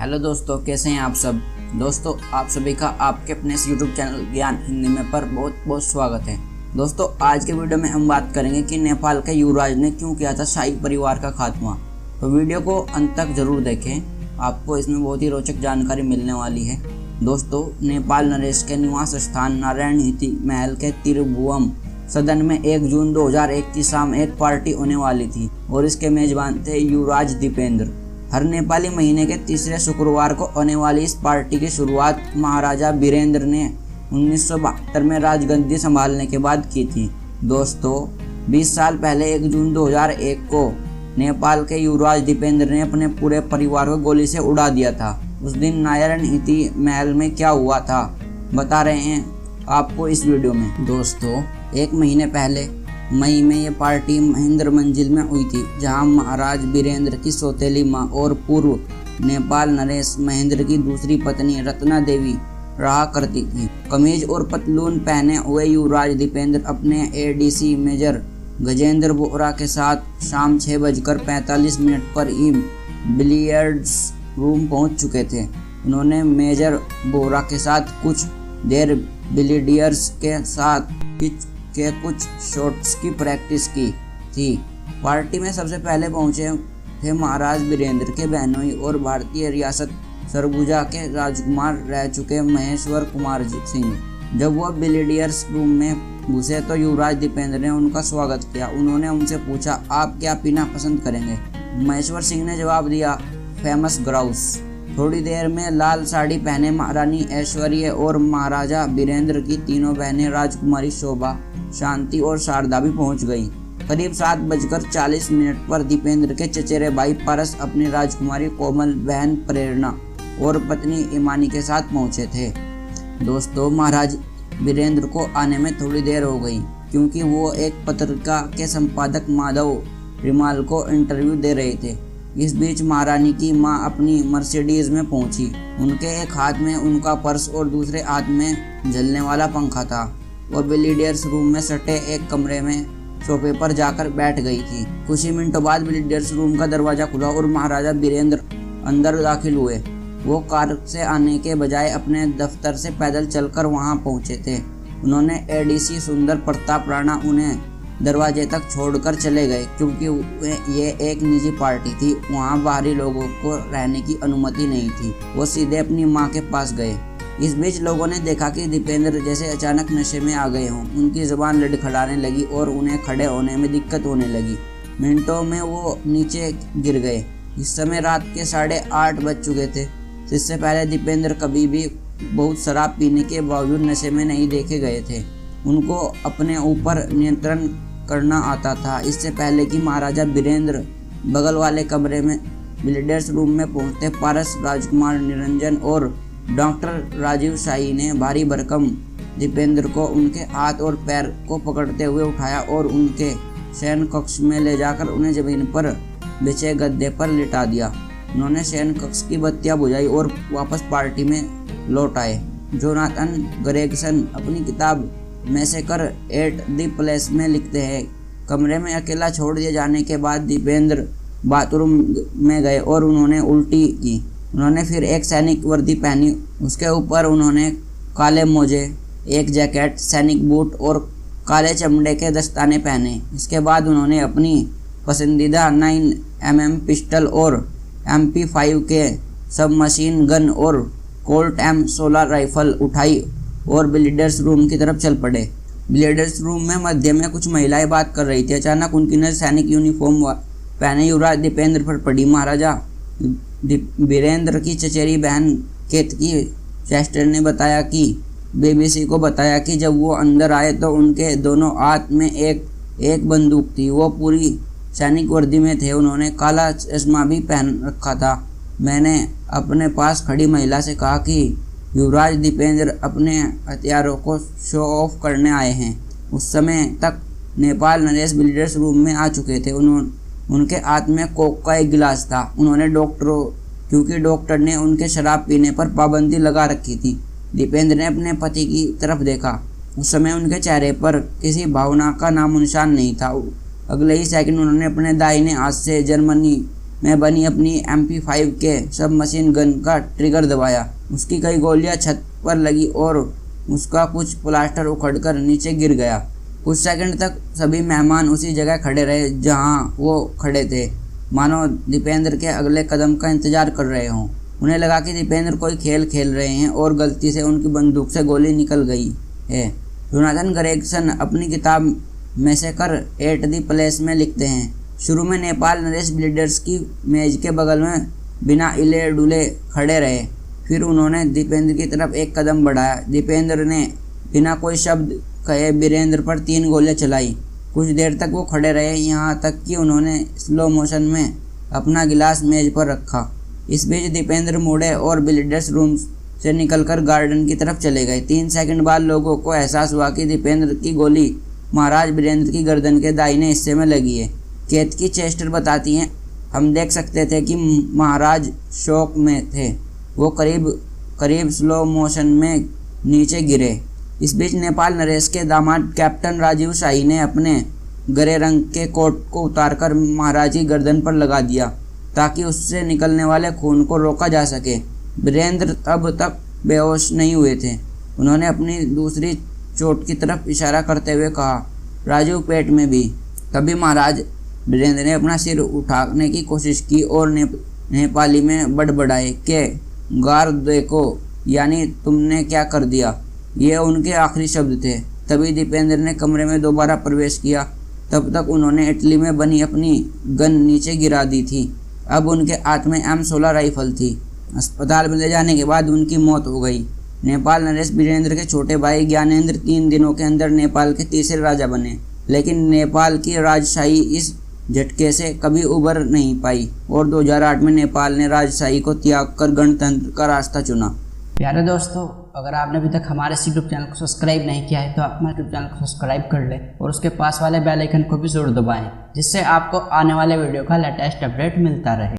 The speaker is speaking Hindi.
हेलो दोस्तों, कैसे हैं आप सब। दोस्तों, आप सभी का आपके अपने इस यूट्यूब चैनल ज्ञान हिंदी में पर बहुत बहुत स्वागत है। दोस्तों, आज के वीडियो में हम बात करेंगे कि नेपाल के युवराज ने क्यों किया था शाही परिवार का खात्मा। तो वीडियो को अंत तक जरूर देखें, आपको इसमें बहुत ही रोचक जानकारी मिलने वाली है। दोस्तों, नेपाल नरेश के निवास स्थान नारायण हिती महल के तिरुभुवम सदन में 1 जून 2001 की शाम एक पार्टी होने वाली थी और इसके मेजबान थे युवराज दीपेंद्र। हर नेपाली महीने के तीसरे शुक्रवार को होने वाली इस पार्टी की शुरुआत महाराजा वीरेंद्र ने 1972 में राजगद्दी संभालने के बाद की थी। दोस्तों, 20 साल पहले 1 जून 2001 को नेपाल के युवराज दीपेंद्र ने अपने पूरे परिवार को गोली से उड़ा दिया था। उस दिन नारायण हिती महल में क्या हुआ था बता रहे हैं आपको इस वीडियो में। दोस्तों, 1 महीने पहले मई में ये पार्टी महेंद्र मंजिल में हुई थी, जहां महाराज वीरेंद्र की सौतेली मां और पूर्व नेपाल नरेश महेंद्र की दूसरी पत्नी रत्ना देवी रहा करती थी। कमीज और पतलून पहने हुए युवराज दीपेंद्र अपने एडीसी मेजर गजेंद्र बोहरा के साथ शाम 6:45 पर ही बिलियर्ड्स रूम पहुंच चुके थे। उन्होंने मेजर बोहरा के साथ कुछ देर बिलियर्ड्स के साथ कुछ शॉट्स की प्रैक्टिस की थी। पार्टी में सबसे पहले पहुंचे थे महाराज वीरेंद्र के बहनोई और भारतीय रियासत सरगुजा के राजकुमार रह चुके महेश्वर कुमार सिंह। जब वह बिलियर्ड्स रूम में घुसे तो युवराज दीपेंद्र ने उनका स्वागत किया। उन्होंने उनसे पूछा, आप क्या पीना पसंद करेंगे। महेश्वर सिंह ने जवाब दिया, फेमस ग्राउस। थोड़ी देर में लाल साड़ी पहने महारानी ऐश्वर्य और महाराजा वीरेंद्र की तीनों बहनें राजकुमारी शोभा, शांति और शारदा भी पहुंच गई। करीब 7:40 पर दीपेंद्र के चचेरे भाई पारस अपनी राजकुमारी कोमल, बहन प्रेरणा और पत्नी इमानी के साथ पहुंचे थे। दोस्तों, महाराज वीरेंद्र को आने में थोड़ी देर हो गई क्योंकि वो एक पत्रिका के संपादक माधव रिमाल को इंटरव्यू दे रहे थे। इस बीच महारानी की मां अपनी मर्सिडीज में पहुंची। उनके एक हाथ में उनका पर्स और दूसरे हाथ में जलने वाला पंखा था। वह बिलियर्ड्स रूम में सटे एक कमरे में सोफे पर जाकर बैठ गई थी। कुछ ही मिनटों बाद बिलियर्ड्स रूम का दरवाजा खुला और महाराजा वीरेंद्र अंदर दाखिल हुए। वो कार से आने के बजाय अपने दफ्तर से पैदल चलकर वहां पहुंचे थे। उन्होंने एडीसी सुंदर प्रताप राणा उन्हें दरवाजे तक छोड़कर चले गए क्योंकि ये एक निजी पार्टी थी। वहां बाहरी लोगों को रहने की अनुमति नहीं थी। वो सीधे अपनी मां के पास गए। इस बीच लोगों ने देखा कि दीपेंद्र जैसे अचानक नशे में आ गए हों। उनकी जुबान लड़खड़ाने लगी और उन्हें खड़े होने में दिक्कत होने लगी। मिनटों में वो नीचे गिर गए। इस समय रात के 8:30 बज चुके थे। इससे पहले दीपेंद्र कभी भी बहुत शराब पीने के बावजूद नशे में नहीं देखे गए थे। उनको अपने ऊपर नियंत्रण करना आता था। इससे पहले कि महाराजा वीरेंद्र बगल वाले कमरे में बिलियर्ड्स रूम में पहुंचते, पारस, राजकुमार निरंजन और डॉक्टर राजीव शाही ने भारी भरकम दीपेंद्र को उनके हाथ और पैर को पकड़ते हुए उठाया और उनके शयन कक्ष में ले जाकर उन्हें जमीन पर बिछे गद्दे पर लिटा दिया। उन्होंने शयन कक्ष की बत्तियां बुझाई और वापस पार्टी में लौट आए। जोनाथन ग्रेगसन अपनी किताब मैसेकर एट द प्लेस में लिखते हैं, कमरे में अकेला छोड़ दिए जाने के बाद दीपेंद्र बाथरूम में गए और उन्होंने उल्टी की। उन्होंने फिर एक सैनिक वर्दी पहनी। उसके ऊपर उन्होंने काले मोजे, एक जैकेट, सैनिक बूट और काले चमड़े के दस्ताने पहने। इसके बाद उन्होंने अपनी पसंदीदा 9mm पिस्टल और MP5 के सब मशीन गन और कोल्ट M16 राइफल उठाई और बिलियर्ड्स रूम की तरफ चल पड़े। बिलियर्ड्स रूम में मध्य में कुछ महिलाएं बात कर रही थी। अचानक उनकी नजर सैनिक यूनिफॉर्म पहने युवराज दीपेंद्र पर पड़ी। महाराजा वीरेंद्र की चचेरी बहन केतकी चेस्टर ने बताया कि BBC को बताया कि जब वो अंदर आए तो उनके दोनों हाथ में एक बंदूक थी। वो पूरी सैनिक वर्दी में थे। उन्होंने काला चश्मा भी पहन रखा था। मैंने अपने पास खड़ी महिला से कहा कि युवराज दीपेंद्र अपने हथियारों को शो ऑफ करने आए हैं। उस समय तक नेपाल नरेश बिलियर्ड्स रूम में आ चुके थे। उनके हाथ में कोक का एक गिलास था। उन्होंने क्योंकि डॉक्टर ने उनके शराब पीने पर पाबंदी लगा रखी थी। दीपेंद्र ने अपने पति की तरफ देखा। उस समय उनके चेहरे पर किसी भावना का नामो निशान नहीं था। अगले ही सेकंड उन्होंने अपने दाहिने हाथ से जर्मनी में बनी अपनी MP5 के सब मशीन गन का ट्रिगर दबाया। उसकी कई गोलियां छत पर लगी और उसका कुछ प्लास्टर उखड़कर नीचे गिर गया। कुछ सेकंड तक सभी मेहमान उसी जगह खड़े रहे जहां वो खड़े थे, मानो दीपेंद्र के अगले कदम का इंतजार कर रहे हों। उन्हें लगा कि दीपेंद्र कोई खेल खेल रहे हैं और गलती से उनकी बंदूक से गोली निकल गई है। जोनाथन ग्रेगसन अपनी किताब मैसेकर एट द प्लेस में लिखते हैं, शुरू में नेपाल नरेश ब्लीडर्स की मेज के बगल में बिना हिले डुले खड़े रहे। फिर उन्होंने दीपेंद्र की तरफ एक कदम बढ़ाया। दीपेंद्र ने बिना कोई शब्द कहे वीरेंद्र पर 3 गोलियां चलाई। कुछ देर तक वो खड़े रहे, यहाँ तक कि उन्होंने स्लो मोशन में अपना गिलास मेज पर रखा। इस बीच दीपेंद्र मुड़े और ब्लीडर्स रूम से निकलकर गार्डन की तरफ चले गए। 3 सेकंड बाद लोगों को एहसास हुआ कि दीपेंद्र की गोली महाराज वीरेंद्र की गर्दन के दाहिने हिस्से में लगी है। केत की चेस्टर बताती हैं, हम देख सकते थे कि महाराज शॉक में थे। वो करीब स्लो मोशन में नीचे गिरे। इस बीच नेपाल नरेश के दामाद कैप्टन राजीव शाही ने अपने गरे रंग के कोट को उतारकर महाराज की गर्दन पर लगा दिया ताकि उससे निकलने वाले खून को रोका जा सके। वीरेंद्र अब तक बेहोश नहीं हुए थे। उन्होंने अपनी दूसरी चोट की तरफ इशारा करते हुए कहा, राजू पेट में भी। तभी महाराज वीरेंद्र ने अपना सिर उठाने की कोशिश की और नेपाली में बड़बड़ाए कि गार देखो, यानी तुमने क्या कर दिया। ये उनके आखिरी शब्द थे। तभी दीपेंद्र ने कमरे में दोबारा प्रवेश किया। तब तक उन्होंने इटली में बनी अपनी गन नीचे गिरा दी थी। अब उनके हाथ में M16 राइफल थी। अस्पताल में ले जाने के बाद उनकी मौत हो गई। नेपाल नरेश वीरेंद्र के छोटे भाई ज्ञानेंद्र 3 दिनों के अंदर नेपाल के तीसरे राजा बने, लेकिन नेपाल की राजशाही इस झटके से कभी उबर नहीं पाई और 2008 में नेपाल ने राजशाही को त्याग कर गणतंत्र का रास्ता चुना। प्यारे दोस्तों, अगर आपने अभी तक हमारे यूट्यूब चैनल को सब्सक्राइब नहीं किया है तो आप हमारे यूट्यूब चैनल को सब्सक्राइब कर लें और उसके पास वाले बेल आइकन को भी जरूर दबाएं, जिससे आपको आने वाले वीडियो का लेटेस्ट अपडेट मिलता रहे।